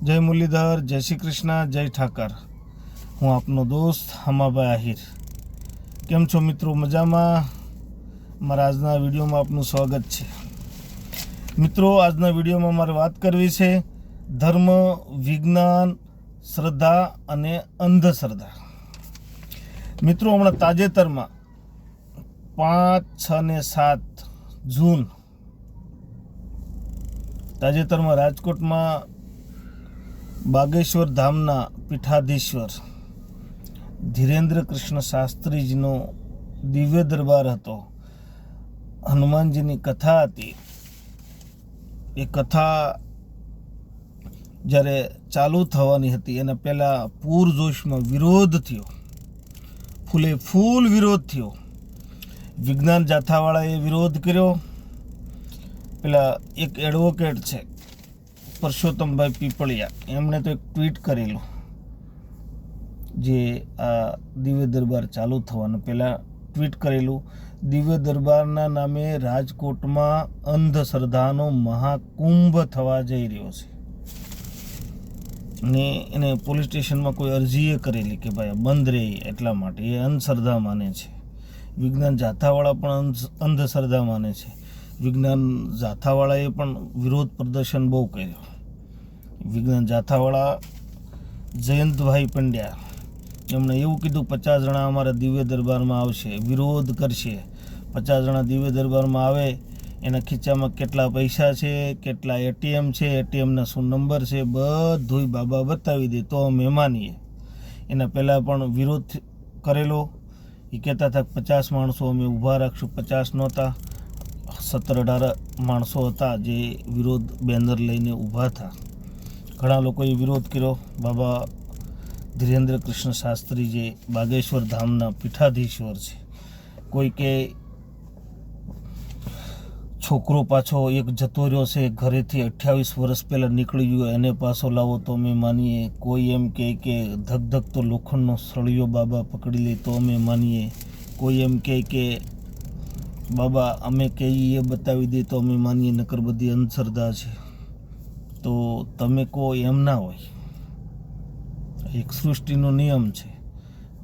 જય મુરલીધર, જય શ્રી કૃષ્ણ, જય ઠાકર. હું આપનો દોસ્ત હમાભાઈ આહિર. કેમ છો મિત્રો? મજામાં? મારા આજના વિડીયોમાં આપનું સ્વાગત છે. મિત્રો, આજના વિડીયોમાં મારે વાત કરવી છે ધર્મ, વિજ્ઞાન, શ્રદ્ધા અને અંધશ્રદ્ધા. મિત્રો, હમણાં તાજેતરમાં 5, 6 ને 7 જૂન તાજેતરમાં રાજકોટમાં બાગેશ્વર ધામના પીઠાધીશ્વર ધીરેન્દ્ર કૃષ્ણ શાસ્ત્રીજીનો દિવ્ય દરબાર હતો. હનુમાનજીની કથા હતી. એ કથા જ્યારે ચાલુ થવાની હતી એના પહેલાં પૂરજોશમાં વિરોધ થયો, ફૂલે ફૂલ વિરોધ થયો. વિજ્ઞાન જાથાવાળાએ વિરોધ કર્યો. પેલા એક એડવોકેટ છે પરસોત્તમભાઈ પીપળિયા, એમણે તો એક ટ્વીટ કરેલું જે આ દિવ્ય દરબાર ચાલુ થવાનું પહેલાં ટ્વીટ કરેલું, દિવ્ય દરબારના નામે રાજકોટમાં અંધશ્રદ્ધાનો મહાકુંભ થવા જઈ રહ્યો છે. ને એને પોલીસ સ્ટેશનમાં કોઈ અરજીએ કરેલી કે ભાઈ બંધ રહે, એટલા માટે એ અંધશ્રદ્ધા માને છે. વિજ્ઞાન જાથાવાળા પણ અંધશ્રદ્ધા માને છે. વિજ્ઞાન જાથાવાળાએ પણ વિરોધ પ્રદર્શન બહુ કર્યો. વિજ્ઞાન જાથાવાળા જયંતભાઈ પંડ્યા, એમણે એવું કીધું 50 જણા અમારા દિવ્ય દરબારમાં આવશે, વિરોધ કરશે. 50 જણા દિવ્ય દરબારમાં આવે, એના ખીચામાં કેટલા પૈસા છે, કેટલા એટીએમ છે, એટીએમના શું નંબર છે, બધું બાબા બતાવી દે તો અમે માનીએ. એના પહેલાં પણ વિરોધ કરેલો. એ કહેતા હતા 50 માણસો અમે ઊભા રાખશું. 50 નહોતા, 17-18 માણસો હતા જે વિરોધ બેનર લઈને ઊભા હતા. ઘણા લોકોએ વિરોધ કર્યો. બાબા ધીરેન્દ્ર કૃષ્ણ શાસ્ત્રી જે બાગેશ્વર ધામના પીઠાધીશ્વર છે, કોઈ કે છોકરો પાછો એક જતો રહ્યો છે ઘરેથી 28 વર્ષ પહેલાં નીકળી ગયો, એને પાછો લાવો તો અમે માનીએ. કોઈ એમ કે ધગધગતો લોખંડનો સળિયો બાબા પકડી લે તો અમે માનીએ. કોઈ એમ કે બાબા અમે કહીએ બતાવી દે તો અમે માનીએ, નકર બધી અંધશ્રદ્ધા છે. તો તમે કહો એમ ના હોય. એક સૃષ્ટિનો નિયમ છે.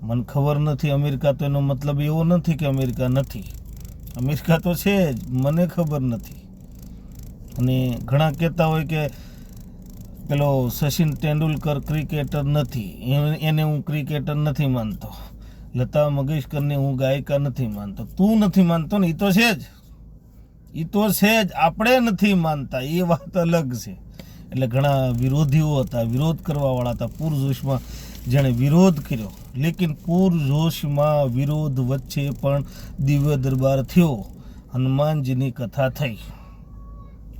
મને ખબર નથી અમેરિકા, તો એનો મતલબ એવો નથી કે અમેરિકા નથી. અમેરિકા તો છે જ, મને ખબર નથી. અને ઘણા કહેતા હોય કે પેલો સચિન તેંડુલકર ક્રિકેટર નથી, એને હું ક્રિકેટર નથી માનતો. લતા મંગેશકરને હું ગાયિકા નથી માનતો. તું નથી માનતો ને, એ તો છે જ, એ તો છે જ. આપણે નથી માનતા, એ વાત અલગ છે. એટલે ઘણા વિરોધીઓ હતા, વિરોધ કરવાવાળા હતા. પૂરજોશમાં જેણે વિરોધ કર્યો, લેકિન પૂરજોશમાં વિરોધ વચ્ચે પણ દિવ્ય દરબાર થયો. હનુમાનજીની કથા થઈ.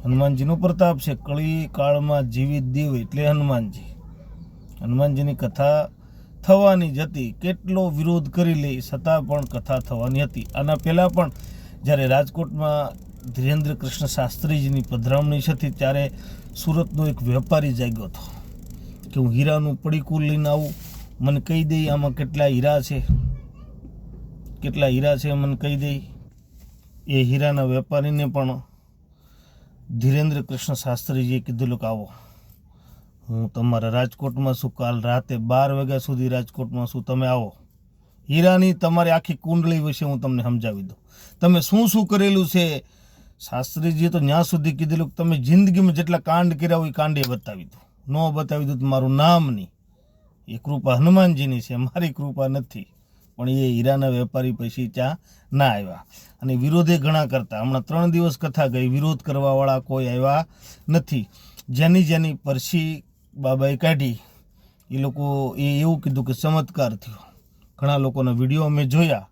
હનુમાનજીનો પ્રતાપ છે. કળી કાળમાં જીવિત દેવ એટલે હનુમાનજી. હનુમાનજીની કથા થવાની જ હતી. કેટલો વિરોધ કરી લે છતાં પણ કથા થવાની હતી. આના પહેલાં પણ જ્યારે રાજકોટમાં ધીરેન્દ્ર કૃષ્ણ શાસ્ત્રીજીની પધરામણી હતી ત્યારે સુરતનો એક વેપારી જાગ્યો હતો કે હું હીરાનું પડીકું લઈને આવું, મને કહી દઈ આમાં કેટલા હીરા છે, કેટલા હીરા છે મને કહી દઈ. એ હીરાના વેપારીને પણ ધીરેન્દ્ર કૃષ્ણ શાસ્ત્રીજીએ કીધેલું કે આવો, હું તમારા રાજકોટમાં છું, કાલ રાતે 12 વાગ્યા સુધી રાજકોટમાં છું, તમે આવો. હીરાની તમારી આખી કુંડળી વિશે હું તમને સમજાવી દઉં, તમે શું શું કરેલું છે. શાસ્ત્રીજીએ તો ત્યાં સુધી કીધેલું કે તમે જિંદગીમાં જેટલા કાંડ કર્યા હોય એ કાંડે બતાવી દો. ન બતાવી દો તો મારું નામ નહીં. એ કૃપા હનુમાનજીની છે, મારી કૃપા નથી. પણ એ હીરાના વેપારી પછી ત્યાં ના આવ્યા. અને વિરોધે ઘણા કરતા. હમણાં 3 દિવસ કથા ગઈ, વિરોધ કરવાવાળા કોઈ આવ્યા નથી. જેની પરસી બાબાએ કાઢી, એ લોકો એ એવું કીધું કે ચમત્કાર થયો. ઘણા લોકોના વિડીયો અમે જોયા,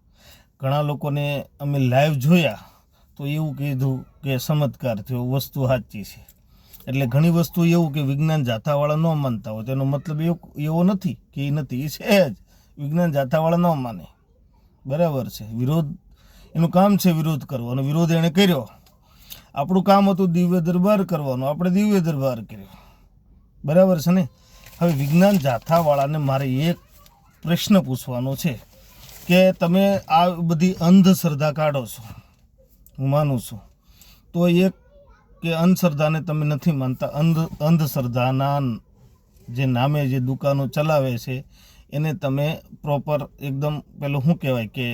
ઘણા લોકોને અમે લાઈવ જોયા, તો એવું કીધું કે ચમત્કાર થયો, વસ્તુ સાચી છે. એટલે ઘણી વસ્તુ એવું કે વિજ્ઞાન જાથાવાળા ન માનતા હોય તેનો મતલબ એવો નથી કે એ નથી, એ છે જ. વિજ્ઞાન જાથાવાળા ન માને, બરાબર છે. વિરોધ એનું કામ છે, વિરોધ કરવાનો. વિરોધ એણે કર્યો. આપણું કામ હતું દિવ્ય દરબાર કરવાનું, આપણે દિવ્ય દરબાર કર્યો, બરાબર છે ને. હવે વિજ્ઞાન જાથાવાળાને મારે એક પ્રશ્ન પૂછવાનો છે કે તમે આ બધી અંધશ્રદ્ધા કાઢો છો, હું માનું છું, તો એક કે અંધશ્રદ્ધાને તમે નથી માનતા, અંધશ્રદ્ધાના જે નામે જે દુકાનો ચલાવે છે એને તમે પ્રોપર એકદમ પેલું શું કહેવાય કે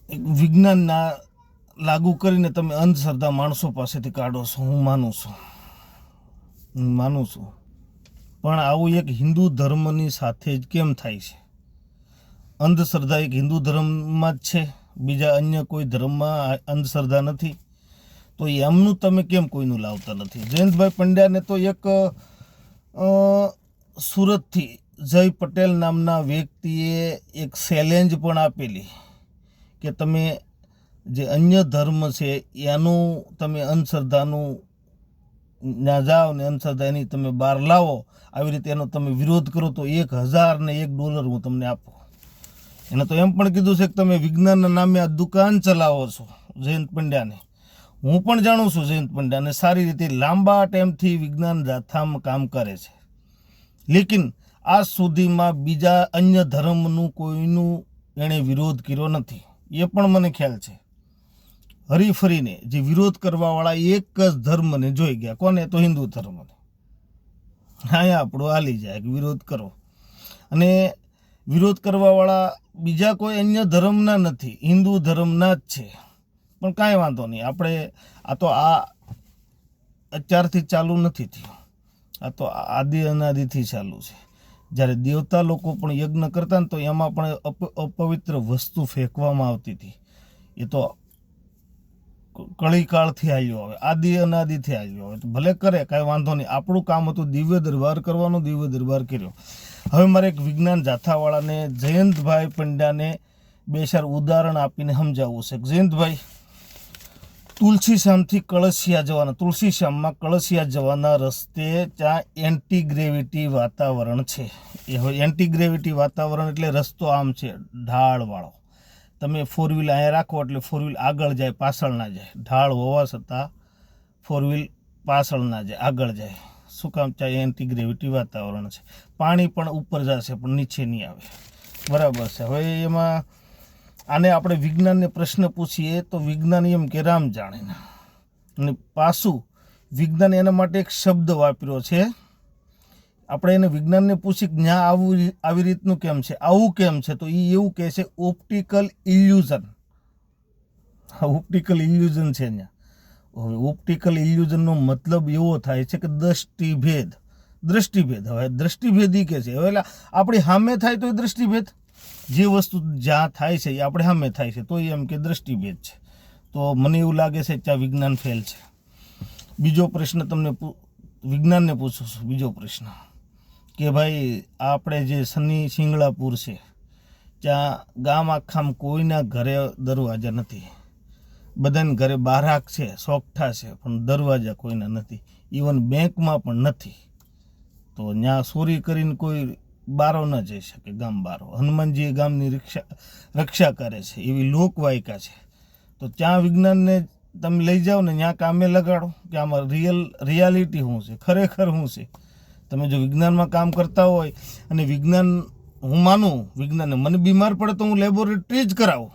એક વિજ્ઞાનના લાગુ કરીને તમે અંધશ્રદ્ધા માણસો પાસેથી કાઢો છો. હું માનું છું પણ આવું એક હિન્દુ ધર્મની સાથે જ કેમ થાય છે? અંધશ્રદ્ધા એક હિન્દુ ધર્મમાં જ છે, બીજા અન્ય કોઈ ધર્મમાં અંધશ્રદ્ધા નથી. તો એમનું તમે કેમ કોઈનું લાવતા નથી? જયંતભાઈ પંડ્યાને તો એક સુરતથી જય પટેલ નામના વ્યક્તિએ એક ચેલેન્જ પણ આપેલી કે તમે જે અન્ય ધર્મ છે એનું તમે અંધશ્રદ્ધાનું ના જાઓ ને અંધશ્રદ્ધા એની તમે બહાર લાવો, આવી રીતે એનો તમે વિરોધ કરો તો $1001 હું તમને આપું. એને તો એમ પણ કીધું છે કે તમે વિજ્ઞાનના નામે આ દુકાન ચલાવો છો જયંત પંડ્યાને. હું પણ જાણું છું જયંત પંડ્યાને સારી રીતે, લાંબા ટાઈમથી વિજ્ઞાન જાથામાં કામ કરે છે. લેકિન આજ સુધીમાં બીજા અન્ય ધર્મનું કોઈનું એણે વિરોધ કર્યો નથી, એ પણ મને ખ્યાલ છે. હરીફરીને જે વિરોધ કરવાવાળા એક જ ધર્મને જોઈ ગયા. કોને? તો હિન્દુ ધર્મને. હા, આપણું હાલી જાય કે વિરોધ કરો. અને વિરોધ કરવાવાળા બીજા કોઈ અન્ય ધર્મના નથી, હિન્દુ ધર્મના જ છે. પણ કાંઈ વાંધો નહીં, આપણે આ અત્યારથી ચાલુ નથી થયું, આ તો આદિ અનાદિથી ચાલુ છે. જ્યારે દેવતા લોકો પણ યજ્ઞ કરતા ને તો એમાં પણ અપવિત્ર વસ્તુ ફેંકવામાં આવતી હતી. એ તો કળીકાળથી આવ્યો, હવે આદિ અનાદિથી આવ્યો. હવે તો ભલે કરે, કાંઈ વાંધો નહીં. આપણું કામ હતું દિવ્ય દરબાર કરવાનું, દિવ્ય દરબાર કર્યો. હવે મારે એક વિજ્ઞાન જાથાવાળાને જયંતભાઈ પંડ્યાને 2-4 ઉદાહરણ આપીને સમજાવવું છે. જયંતભાઈ, તુલસીશ્યામથી કળશિયા જવાના, તુલસીશ્યામમાં કળશિયા જવાના રસ્તે ત્યાં એન્ટી ગ્રેવિટી વાતાવરણ છે. એ હવે એન્ટી ગ્રેવિટી વાતાવરણ એટલે રસ્તો આમ છે ઢાળવાળો. તમે 4 વ્હીલ અહીંયા રાખો એટલે 4 વ્હીલ આગળ જાય, પાછળ ના જાય. ઢાળ હોવા છતાં 4 વ્હીલ પાછળ ના જાય, આગળ જાય. શું કામ? ત્યાં એન્ટી ગ્રેવિટી વાતાવરણ છે. પાણી પણ ઉપર જશે પણ નીચે નહીં આવે. બરાબર છે. હવે એમાં આને આપણે વિજ્ઞાનને પ્રશ્ન પૂછીએ તો વિજ્ઞાન એમ કે રામ જાણે. અને પાછું વિજ્ઞાન એના માટે એક શબ્દ વાપર્યો છે. આપણે એને વિજ્ઞાનને પૂછી કે ત્યાં આવી રીતનું કેમ છે, આવું કેમ છે, તો એ એવું કહે છે ઓપ્ટિકલ ઇલ્યુઝન. ઓપ્ટિકલ ઇલ્યુઝન છે ત્યાં. હવે ઓપ્ટિકલ ઇલ્યુઝનનો મતલબ એવો થાય છે કે દ્રષ્ટિભેદ. હવે દ્રષ્ટિભેદ એ કે છે, હવે આપણી સામે થાય તો એ દ્રષ્ટિભેદ. જે વસ્તુ જ્યાં થાય છે એ આપણે સામે થાય છે તો એમ કે દ્રષ્ટિભેદ છે. તો મને એવું લાગે છે ત્યાં વિજ્ઞાન ફેલ છે. બીજો પ્રશ્ન તમને વિજ્ઞાનને પૂછું છું. બીજો પ્રશ્ન કે ભાઈ આપણે જે શનિ સિંગળાપુર છે ત્યાં ગામ આખામાં કોઈના ઘરે દરવાજા નથી. બધાને ઘરે બારાક છે, સોગઠા છે, પણ દરવાજા કોઈના નથી. ઇવન બેંકમાં પણ નથી. તો ત્યાં ચોરી કરીને કોઈ બારો ન જઈ શકે, ગામ બારો. હનુમાનજી ગામની રક્ષા કરે છે, એવી લોકવાયકા છે. તો ત્યાં વિજ્ઞાનને તમે લઈ જાઓ ને ત્યાં કામે લગાડો કે આમાં રિયાલિટી શું છે, ખરેખર શું છે. તમે જો વિજ્ઞાનમાં કામ કરતા હોય અને વિજ્ઞાન, હું માનું વિજ્ઞાનને, મને બીમાર પડે તો હું લેબોરેટરી જ કરાવું,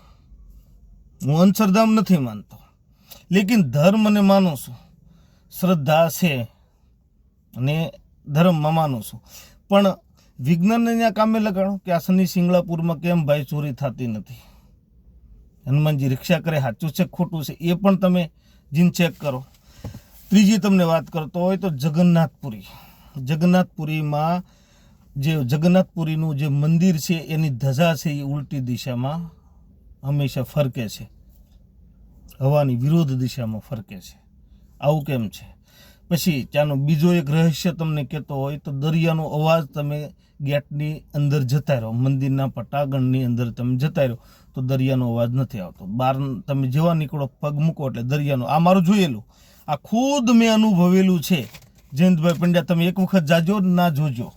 હું અંધશ્રદ્ધામાં નથી માનતો. લેકિન ધર્મને માનું છું, શ્રદ્ધા છે અને ધર્મમાં માનું છું. પણ વિજ્ઞાનને ત્યાં કામે લગાડો કે આ શનિ સિંગળાપુરમાં કેમ ભાઈ ચોરી થતી નથી, હનુમાનજી રિક્ષા કરે, સાચું છે ખોટું છે એ પણ તમે જીન ચેક કરો. ત્રીજી તમને વાત કરતો હોય તો જગન્નાથપુરીમાં જે જગન્નાથપુરીનું જે મંદિર છે એની ધજા છે એ ઉલટી દિશામાં હંમેશા ફરકે છે, હવાની વિરોધ દિશામાં ફરકે છે. આવું કેમ છે? પછી ત્યાંનો બીજો એક રહસ્ય તમને કહેતો હોય તો દરિયાનો અવાજ, તમે ગેટની અંદર જતા રહો, મંદિરના પટાગણની અંદર તમે જતા રહો તો દરિયાનો અવાજ નથી આવતો. બહાર તમે જેવા નીકળો, પગ મૂકો એટલે દરિયાનો, આ મારું જોયેલું, આ ખુદ મેં અનુભવેલું છે. જયંતભાઈ પંડ્યા, તમે એક વખત જાજો ના જોજો.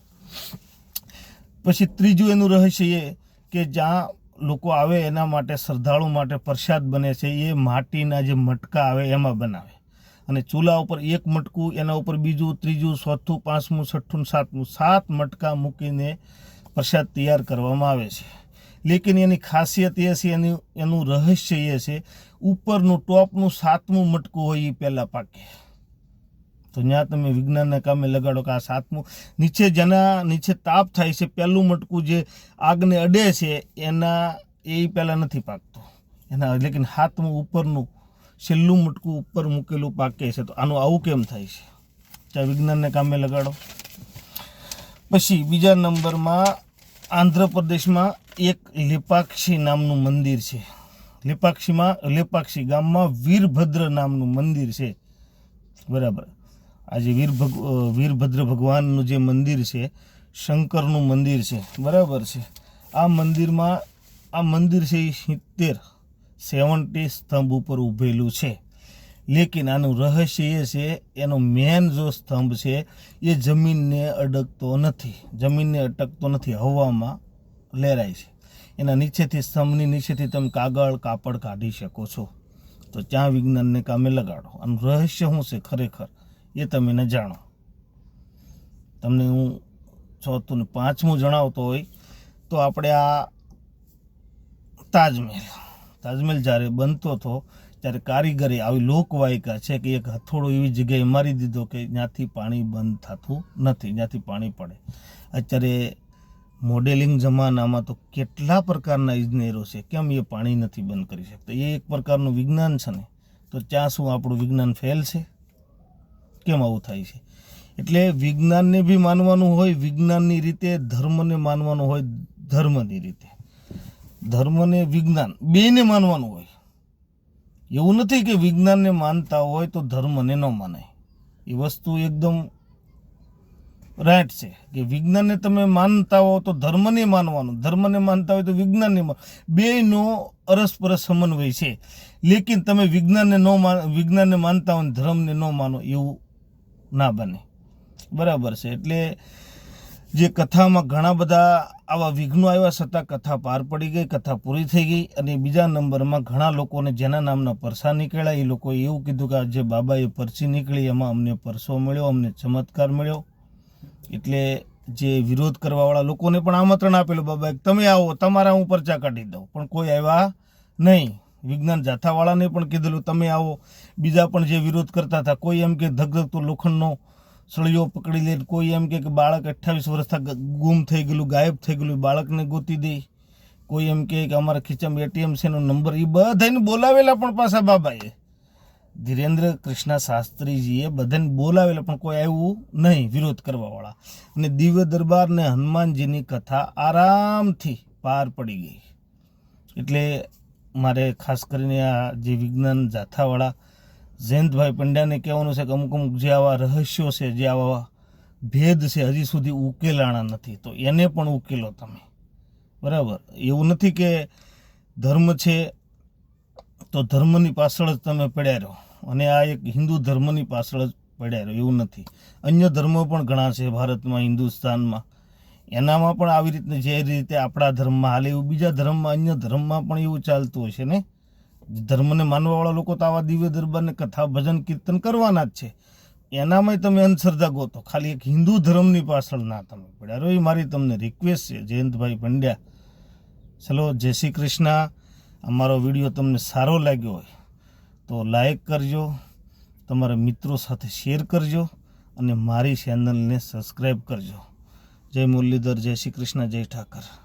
પછી ત્રીજું એનું રહસ્ય એ કે જ્યાં લોકો આવે એના માટે, શ્રદ્ધાળુ માટે પ્રસાદ બને છે એ માટીના જે મટકા આવે એમાં બનાવે. અને ચૂલા ઉપર એક મટકું, એના ઉપર બીજું, ત્રીજું, ચોથું, પાંચમું, છઠ્ઠું, સાતમું, 7 મટકા મૂકીને પ્રસાદ તૈયાર કરવામાં આવે છે. લેકિન એની ખાસિયત એ છે, એનું રહસ્ય એ છે, ઉપરનું ટોપનું 7મું મટકું હોય એ પહેલાં પાકે. તો ત્યાં તમે વિજ્ઞાનના કામે લગાડો કે આ 7મું નીચે જેના નીચે તાપ થાય છે, પહેલું મટકું જે આગને અડે છે એના એ પહેલાં નથી પાકતું એના, લેકિન 7મું ઉપરનું છેલ્લું મટકું ઉપર મૂકેલું પાકે છે. તો આનું આવું કેમ થાય છે? ત્યાં વિજ્ઞાનને કામે લગાડો. પછી બીજા નંબરમાં આંધ્રપ્રદેશમાં એક લેપાક્ષી નામનું મંદિર છે. લેપાક્ષી ગામમાં વીરભદ્ર નામનું મંદિર છે. બરાબર. આજે વીરભદ્ર ભગવાનનું જે મંદિર છે, શંકરનું મંદિર છે. બરાબર છે. આ મંદિર છે એ 70 સ્તંભ ઉપર ઊભેલું છે. લેકિન આનું રહસ્ય એ છે, એનો મેન જો સ્તંભ છે એ જમીનને અટકતો નથી, હવામાં લહેરાય છે. એના નીચેથી, સ્તંભની નીચેથી તમે કાપડ કાઢી શકો છો. તો ત્યાં વિજ્ઞાનને કામે લગાડો. આનું રહસ્ય શું છે ખરેખર એ તમે ન જાણો. તમને હું 4થું ને 5મું જણાવતો હોય તો આપણે આ તાજમહેલ જ્યારે બનતો હતો ત્યારે કારીગરે આવી લોકવાયકા છે કે એક હથોડો એવી જગ્યાએ મારી દીધો કે જ્યાંથી પાણી બંધ થતું નથી, જ્યાંથી પાણી પડે. અત્યારે મોડેલિંગ જમાનામાં તો કેટલા પ્રકારના ઇજનેરો છે, કેમ એ પાણી નથી બંધ કરી શકતા? એ એક પ્રકારનું વિજ્ઞાન છે ને. તો ત્યાં શું આપણું વિજ્ઞાન ફેલ છે? કેમ આવું થાય છે? એટલે વિજ્ઞાનને બી માનવાનું હોય વિજ્ઞાનની રીતે, ધર્મને માનવાનું હોય ધર્મની રીતે. ધર્મને વિજ્ઞાન બેને માનવાનું હોય. એવું નથી કે વિજ્ઞાનને માનતા હોય તો ધર્મને ન માનાય. એ વસ્તુ એકદમ રાઈટ છે કે વિજ્ઞાનને તમે માનતા હો તો ધર્મને માનવાનું, ધર્મને માનતા હોય તો વિજ્ઞાનને બેયનો અરસપરસ સમન્વય છે. લેકિન તમે વિજ્ઞાનને માનતા હોય ધર્મને ન માનો એવું ના બને. બરાબર છે. એટલે જે કથામાં ઘણા બધા આવા વિઘ્નો આવ્યા છતાં કથા પાર પડી ગઈ, કથા પૂરી થઈ ગઈ. અને બીજા નંબરમાં ઘણા લોકોને જેના નામના પરસા નીકળ્યા એ લોકોએ એવું કીધું કે જે બાબાએ પરચી નીકળી એમાં અમને પરસો મળ્યો, અમને ચમત્કાર મળ્યો. એટલે જે વિરોધ કરવાવાળા લોકોને પણ આમંત્રણ આપેલું બાબા તમે આવો, તમારા હું પરચા કાઢી દઉં, પણ કોઈ આવ્યા નહીં. વિજ્ઞાન જાથાવાળાને પણ કીધેલું તમે આવો. બીજા પણ જે વિરોધ કરતા હતા, કોઈ એમ કે ધગધગતો લોખંડનો સળિયો પકડી લે, કોઈ એમ કે બાળક 28 વર્ષથી ગુમ થઈ ગયેલું, ગાયબ થઈ ગયેલું, બાળકને ગોતી દે. કોઈ એમ કે અમારા ખીચામાં ATM છે એનો નંબર, એ બધાને બોલાવેલા પણ પાછા બાબાએ, ધીરેન્દ્ર કૃષ્ણ શાસ્ત્રીજીએ બધાને બોલાવેલા, પણ કોઈ આવ્યું નહીં વિરોધ કરવાવાળા. અને દિવ્ય દરબાર ને હનુમાનજીની કથા આરામથી પાર પડી ગઈ. એટલે મારે ખાસ કરીને આ જે વિજ્ઞાન જાથાવાળા જયંતભાઈ પંડ્યાને કહેવાનું છે કે અમુક જે આવા રહસ્યો છે, જે આવા ભેદ છે હજી સુધી ઉકેલાણા નથી, તો એને પણ ઉકેલો તમે. બરાબર. એવું નથી કે ધર્મ છે તો ધર્મની પાછળ જ તમે પડ્યા રહો અને આ એક હિન્દુ ધર્મની પાછળ જ પડ્યા રહો, એવું નથી. અન્ય ધર્મો પણ ઘણા છે ભારતમાં, હિન્દુસ્તાનમાં. એનામાં પણ આવી રીતે જે રીતે આપણા ધર્મમાં હાલે એવું બીજા ધર્મમાં, અન્ય ધર્મમાં પણ એવું ચાલતું હોય છે ને. ધર્મને માનવાવાળા લોકો તો આવા દિવ્ય દરબારને કથા ભજન કીર્તન કરવાના જ છે. એનામાંય તમે અંધશ્રદ્ધા ગોતો, ખાલી એક હિન્દુ ધર્મની પાછળ ના તમે પડ્યા રહો. એ મારી તમને રિક્વેસ્ટ છે જયંતભાઈ પંડ્યા. ચલો, જય શ્રી કૃષ્ણ. અમારો વિડીયો તમને સારો લાગ્યો હોય તો લાઈક કરજો, તમારા મિત્રો સાથે શેર કરજો અને મારી ચેનલને સબસ્ક્રાઈબ કરજો. જય મુરલીધર, જય શ્રી કૃષ્ણ, જય ઠાકર.